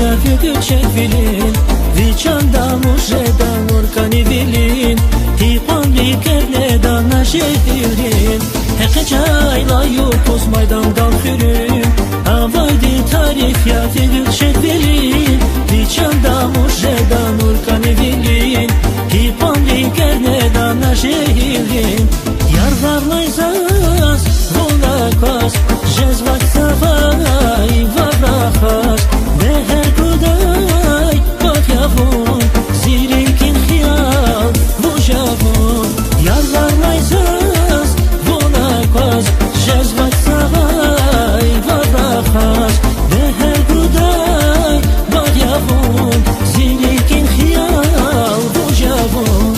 fiaviu çekvilin Viçanda muşedan orkani vilin Hiqan likerne dana şehdirin Heqe çayla yokuz maydan dal xürün Havaydi tarif fiaviu çekvilin Viçanda muşedan orkani vilin Hiqan likerne dana şehdirin Yar varlayzaz volakaz Jezvak savay varraxaz Beher kuday bak yavun Zirikin xiyal bu javun Yar varlayzaz volakaz Jezvak savay varraxaz Beher kuday bak yavun Zirikin xiyal bu javun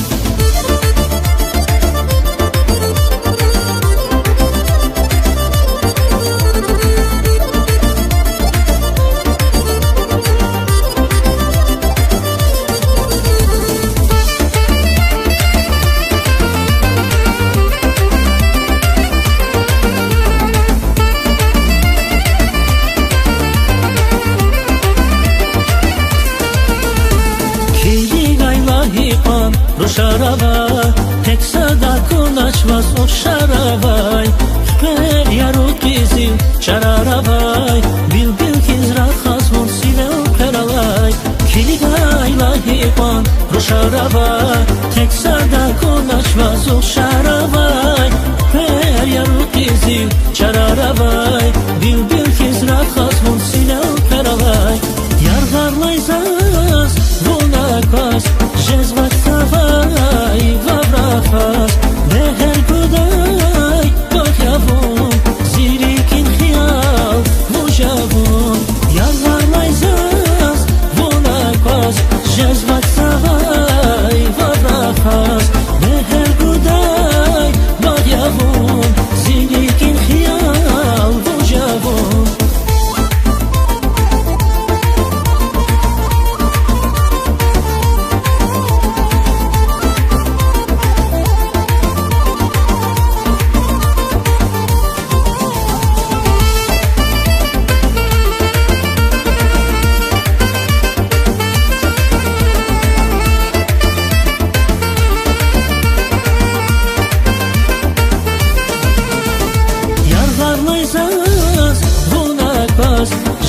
Şarava tek sada kunaçmaz o şaravay Her yarut gizil çararavay Bil kiz rakhas mon sile o karalay Kiligayla hipan o şarava tek sada kunaçmaz o şaravay Her yarut gizil çararavay Bil kiz rakhas mon sile o karalay Yar varlayzaz vunakas Jezvak savay varraxaz Beher kuday bak yavun Zirikin xiyal bu javun Yar varlayzaz vunakas Jezvak savay varraxaz Beher kuday bak yavun Zirikin xiyal bu javun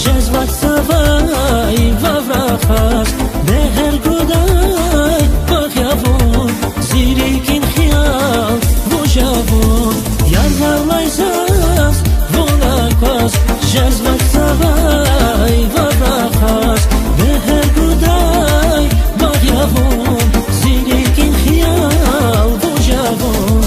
Jezvak savay varraxaz Beher kuday bak yavun Zirikin xiyal bu javun Yar varlayzaz vunakas Jezvak savay varraxaz Beher kuday bak yavun Zirikin xiyal bu javun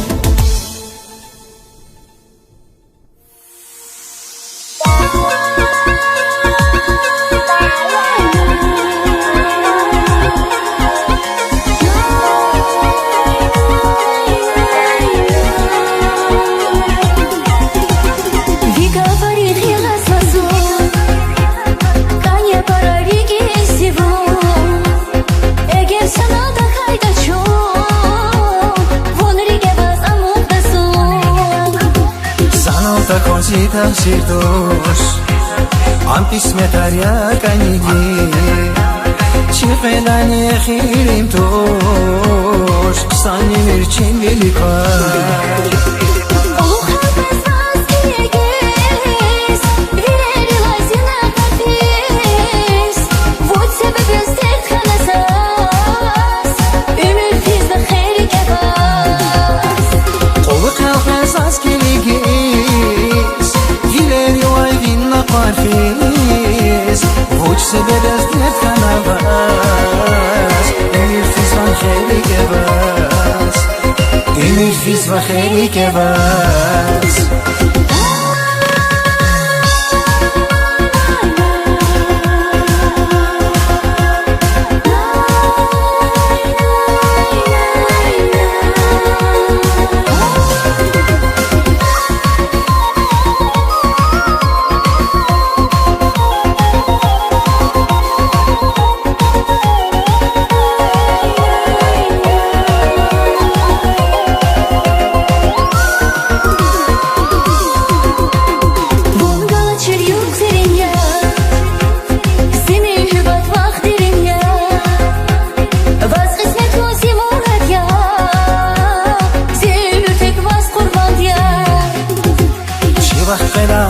Σύρτος αν της μεταριά κάνει γη Τσιφελάνε χειριμτός σαν η μυρτσιν βιλικά Voci se vedeți de canavas Emir fiz van kheli kebas Emir fiz van kheli kebas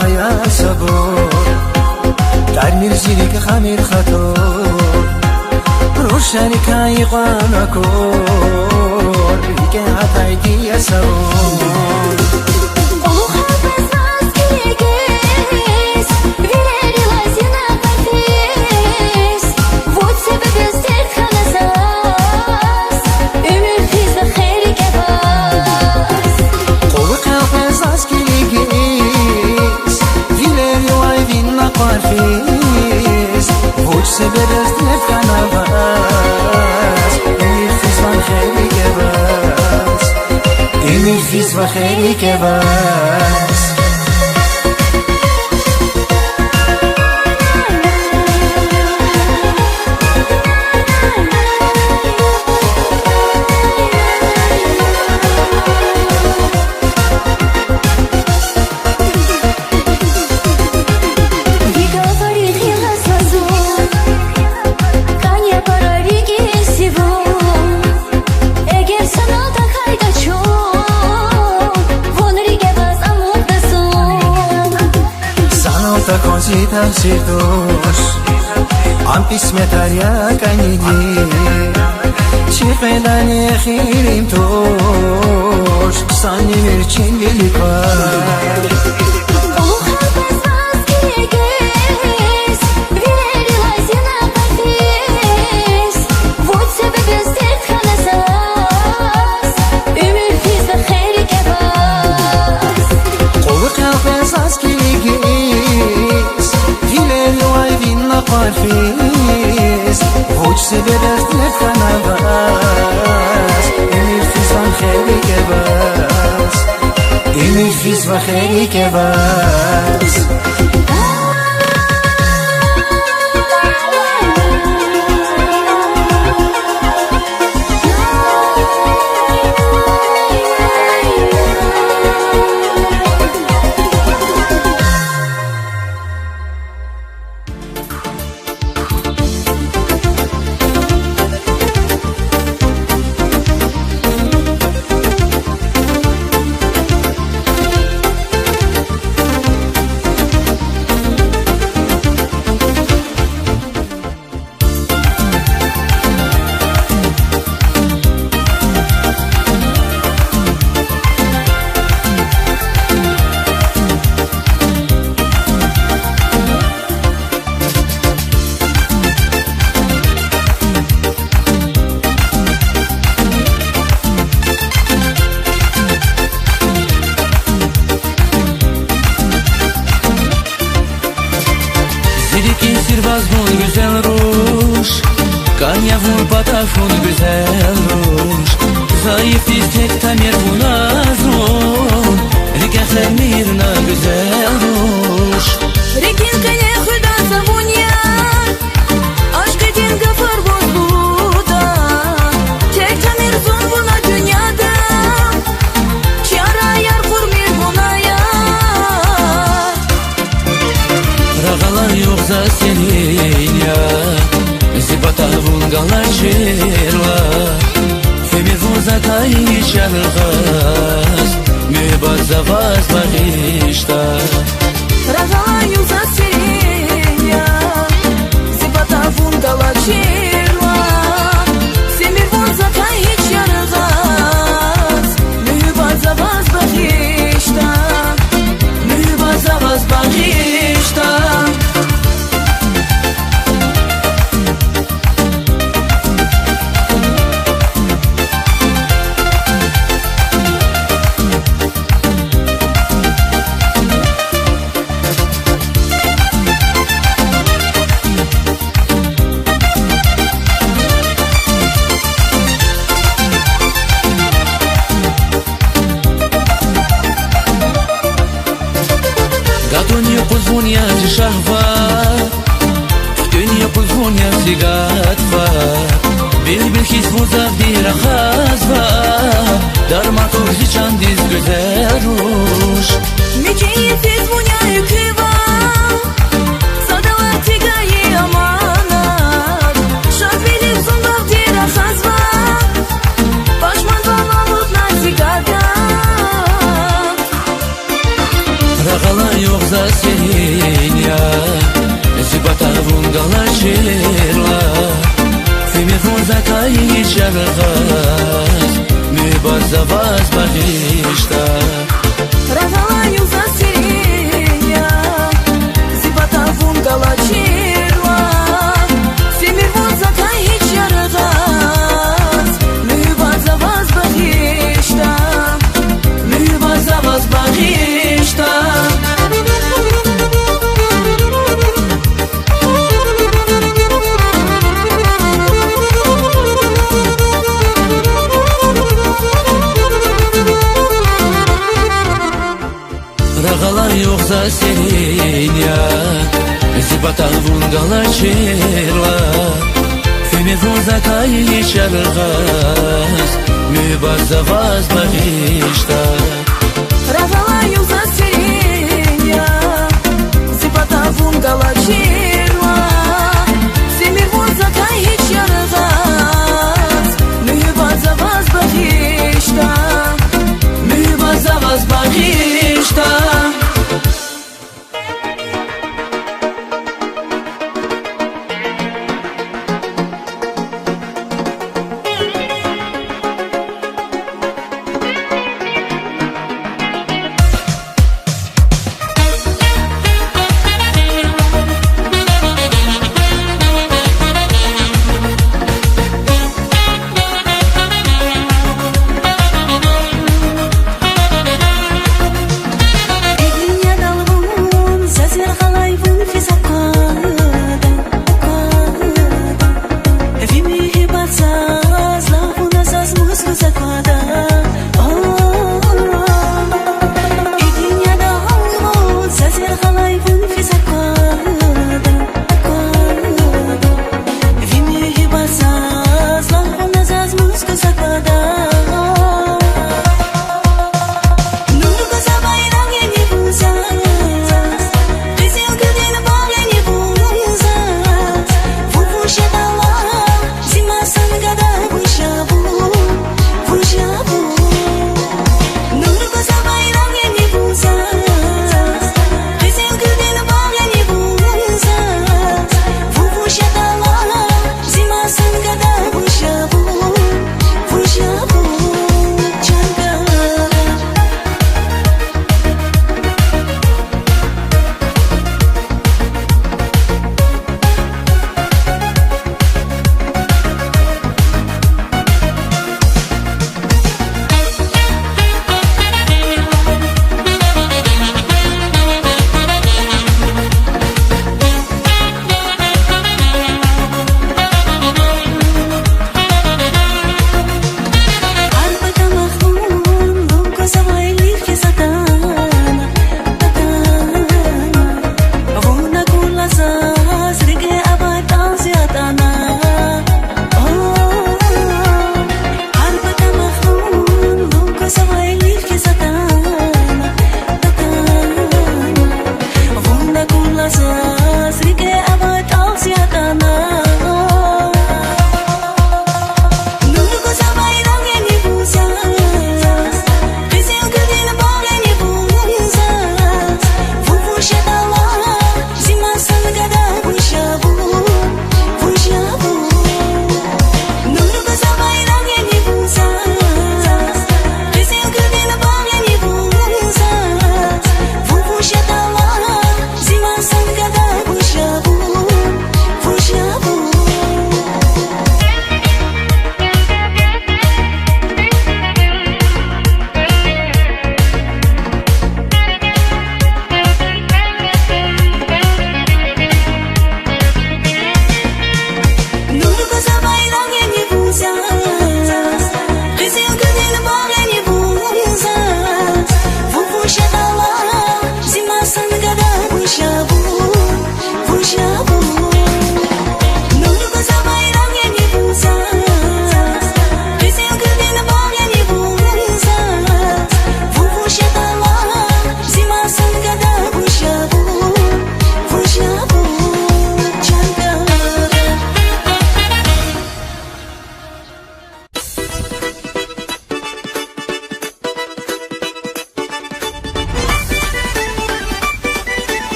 היה סבור תגמיר זיריק חמיר חתור ראשני כאיחן הקור ביקעת הייתי הסבור Seberes de canavas Emir fiz van kheri kebas Emir fiz van kheri kebas Consitam sirdos Am pismetaria canidi Și pedane khirim tosh Sani mirchin lilikvar Fiz Voci seberes de canavas Emir fiz van kheri kebas Emir fiz van kheri kebas Sirbazmun güzel ruş Kanyavun patafun güzel ruş Zayıf istek tamir bunazun Rikahler mirna güzel ruş Rekin kane hüdan savunyan Aşk edin gafar bozbuda Tek tamir zon buna dünyada Çara yar kurmir buna yar Ragalar yoksa senin ya Zipatavun galar şerva Femi vuza tayi şargaz Mübazza vaz bagişta Ragalar yoksa senin ya Zipatavun galar şerva Femi vuza tayi şargaz Mübazza vaz bagişta Mübazza vaz bagişta Gadonye kuzvunya shahva Dunya kuzvunya sigatva Bilbil his vuzav dira khazva Darmatov zichandiz güzel ruş Мечеи звоняю кива Садала тигаи аманат Шадвили зундав дира хазва Пашман балавут на зигада Ragala yok za serinha Zibata vungala shirla Fime funza kai sharghaz Mi bazavaz bahishta Ragalaju za sirinja Zibata vungala čirla Si mi voza kaj hičargaz Ljubav za vas bahišta Ljubav za vas bahishta Ragala yoksa senin ya Zibata vungala çirla Fime funza kai sharghaz Mübaza vaz bahishta Ragalaju za sirinja Zibata vungala čirla Si mi voza kaj hičargaz Ljubav za vas bahišta Mübaza vaz bahishta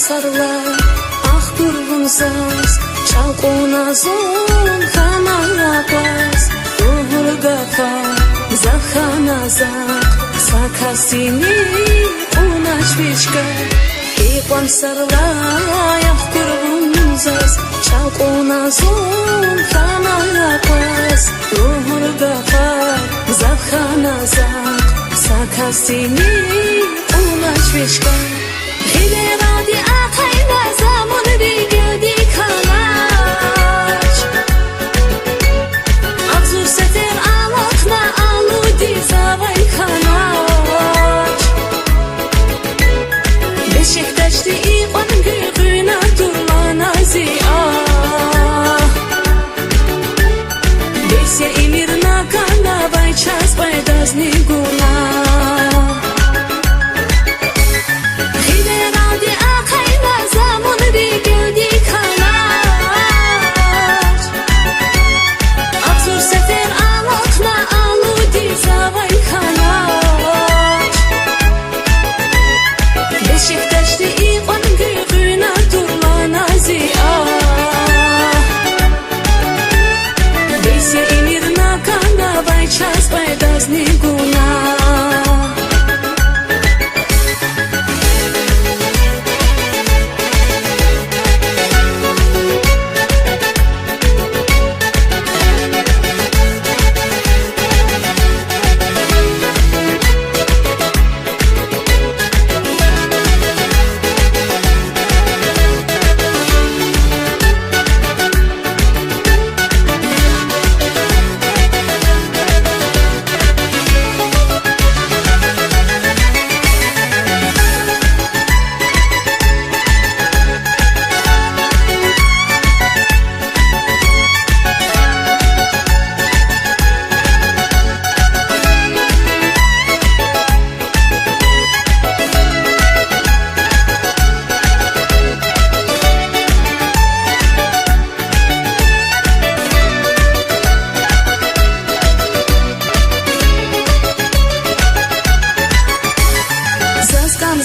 sarlar ah durgunsaz Çalqonazon xanalabaz Ruhur qafar zaxanazaq Sakasini unachvichka Iqon sarlar ah durgunsaz Çalqonazon xanalabaz Ruhur qafar zaxanazaq Sakasini unachvichka Hileradi atayla zaman bilgedi kalaç Akzur seter alakna aludi zavay kalaç Beşiktaş'ta iqan gülgüna durmana ziyah Besya imirna kana bay ças baydazni guna Čas baydazni guna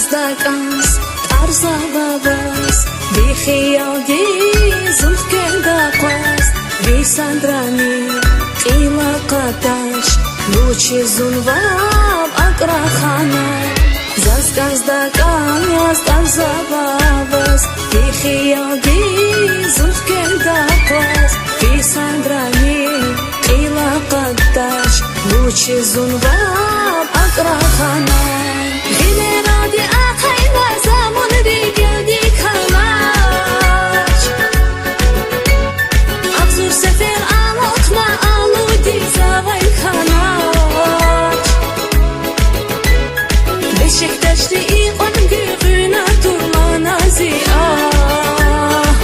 Zdakans, tarzavavas, bixiyaldi, zulfkendaqas, visandrani, qilaqatash, luchi zunvab, akraxana. Zaskans zdakans, tarzavavas, bixiyaldi, zulfkendaqas, visandrani, qilaqatash, luchi zunvab, akraxana. Hileradi atayla zaman bilgedi kalaç Akzur sefer alakna aludi zavay kalaç Beşiktaş'ta iqan gülgüna durmana ziyah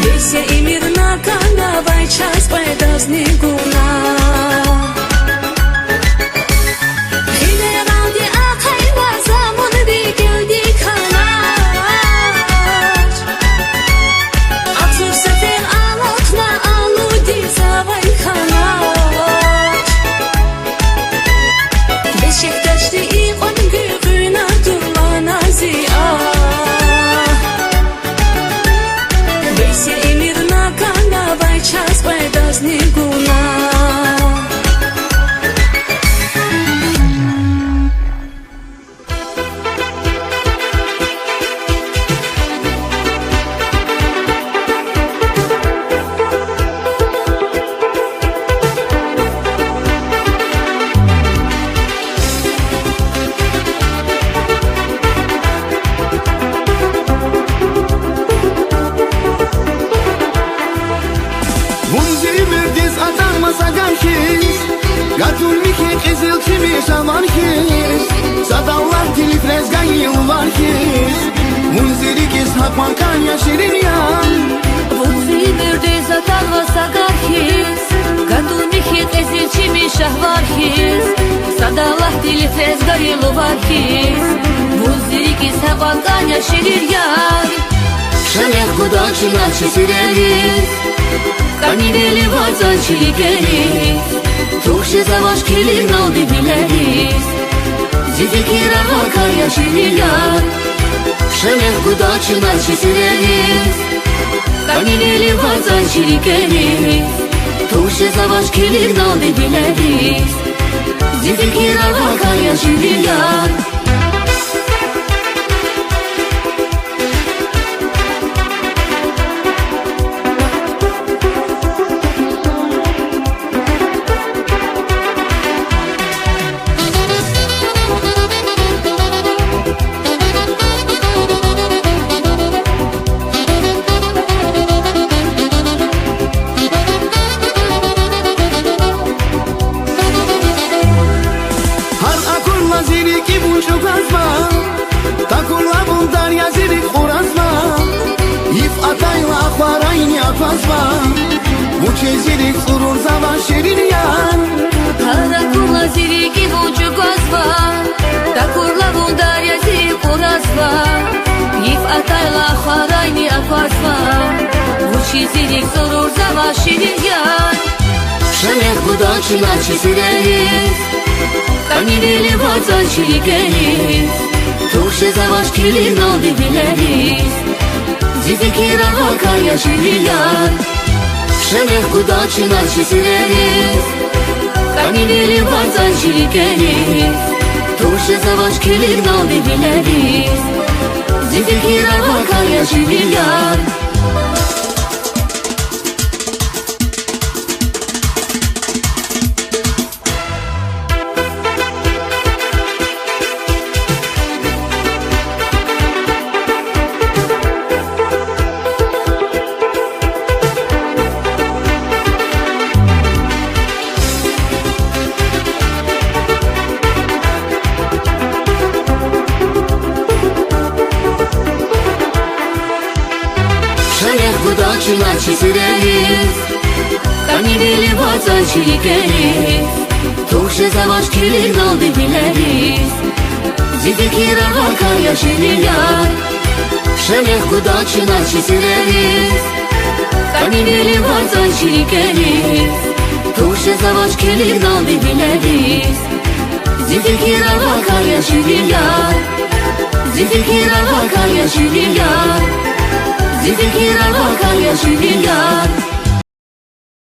Besya imirna kana bay ças baydazni guna Čas baydazni guna Gatul mihi qizil kimi shamarkis Sadallah dili frezgan yılvarkis Munzirikis hakman kanya şirinyan Vunzirde zatal vasagarkis Gatul mihi qizil kimi shahvarkis Sadallah dili frezgan yılvarkis Munzirikis hakman kanya şirinyan Shalech kudachina chisirelis Kaniveli vazan chiligelis Тухше завашкили ноги билерис Зидикира вакая шилиян Kudaçına çizileriz Kanileli vazan şirikeriz Tuşe savaş kilir nalde bileriz Zifikira vakaya şiriyar Zirik surur zaman şirin yan Harakurla ziriki vucu gazva Takurla bundarya zirik urazva Yif atayla harayni apazva Vuçi zirik surur zaman şirin yan Şanek kudaçına çizileriz Kanileli vazan şirikeriz Tuşe savaş kilir nalde bileriz Zifikira vakaya şirin yan Şemek kudaçına çizileriz Kanileli vazan şirikeriz Tuşe savaş kilir nalde bileriz Zifikira vakaya şirin yan Kudaçına çizileriz Kanileli vazan şirikeriz Tuşe savaş kilir nalde bileriz Zifikira vakaya şirin yan Şemek kudaçına çizileriz Kanileli vazan şirikeriz Tuşe savaş kilir nalde bileriz Zifikira vakaya şirin yan Zifikira vakaya şirin yan Zifikira vakaya şirin yan